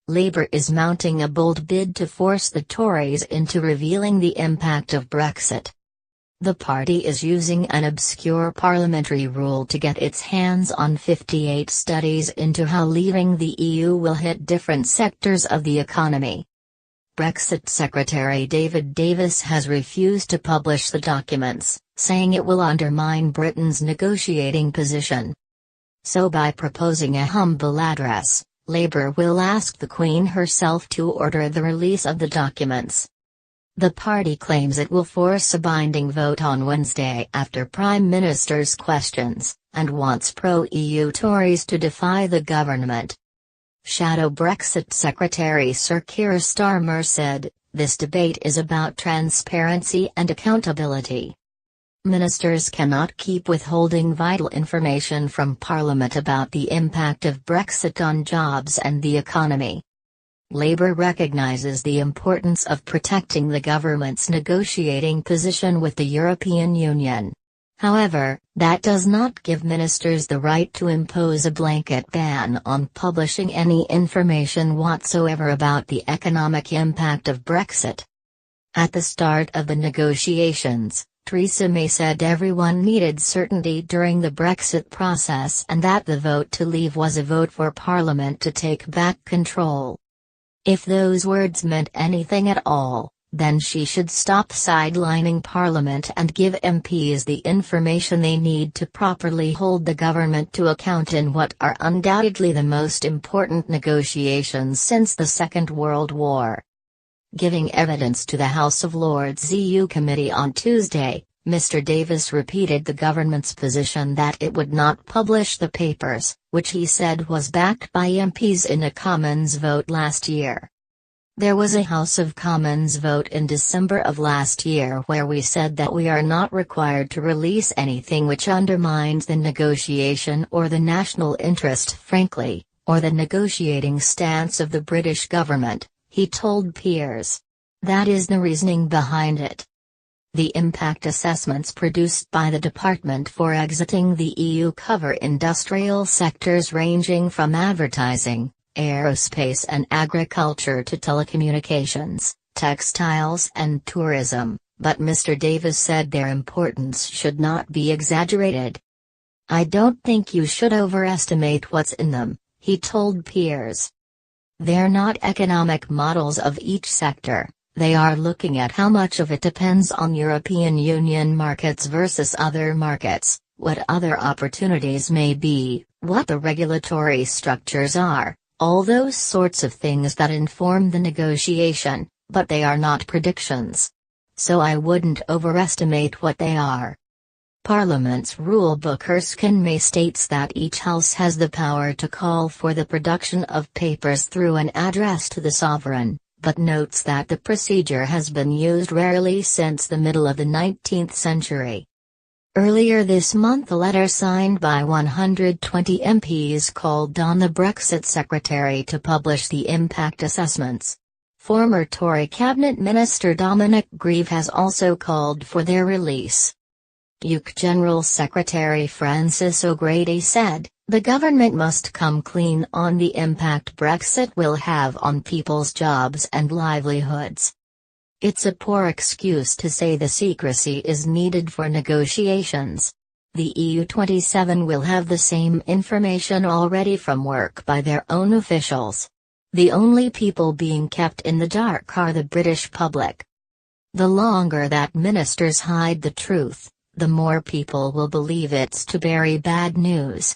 Labour is mounting a bold bid to force the Tories into revealing the impact of Brexit. The party is using an obscure parliamentary rule to get its hands on 58 studies into how leaving the EU will hit different sectors of the economy. Brexit Secretary David Davis has refused to publish the documents, saying it will undermine Britain's negotiating position. So by proposing a humble address, Labour will ask the Queen herself to order the release of the documents. The party claims it will force a binding vote on Wednesday after Prime Minister's questions, and wants pro-EU Tories to defy the government. Shadow Brexit Secretary Sir Keir Starmer said, "This debate is about transparency and accountability. Ministers cannot keep withholding vital information from Parliament about the impact of Brexit on jobs and the economy." Labour recognises the importance of protecting the government's negotiating position with the European Union. However, that does not give ministers the right to impose a blanket ban on publishing any information whatsoever about the economic impact of Brexit. At the start of the negotiations, Theresa May said everyone needed certainty during the Brexit process and that the vote to leave was a vote for Parliament to take back control. If those words meant anything at all, then she should stop sidelining Parliament and give MPs the information they need to properly hold the government to account in what are undoubtedly the most important negotiations since the Second World War. Giving evidence to the House of Lords EU Committee on Tuesday, Mr Davis repeated the government's position that it would not publish the papers, which he said was backed by MPs in a Commons vote last year. "There was a House of Commons vote in December of last year where we said that we are not required to release anything which undermines the negotiation or the national interest frankly, or the negotiating stance of the British government," he told peers. "That is the reasoning behind it." The impact assessments produced by the Department for Exiting the EU cover industrial sectors ranging from advertising, aerospace and agriculture to telecommunications, textiles and tourism, but Mr Davis said their importance should not be exaggerated. "I don't think you should overestimate what's in them," he told peers. "They're not economic models of each sector. They are looking at how much of it depends on European Union markets versus other markets, what other opportunities may be, what the regulatory structures are, all those sorts of things that inform the negotiation, but they are not predictions. So I wouldn't overestimate what they are." Parliament's rulebook Erskine May states that each house has the power to call for the production of papers through an address to the sovereign, but notes that the procedure has been used rarely since the middle of the 19th century. Earlier this month a letter signed by 120 MPs called on the Brexit Secretary to publish the impact assessments. Former Tory Cabinet Minister Dominic Grieve has also called for their release. UK General Secretary Francis O'Grady said, "The government must come clean on the impact Brexit will have on people's jobs and livelihoods. It's a poor excuse to say the secrecy is needed for negotiations. The EU27 will have the same information already from work by their own officials. The only people being kept in the dark are the British public. The longer that ministers hide the truth, the more people will believe it's to bury bad news."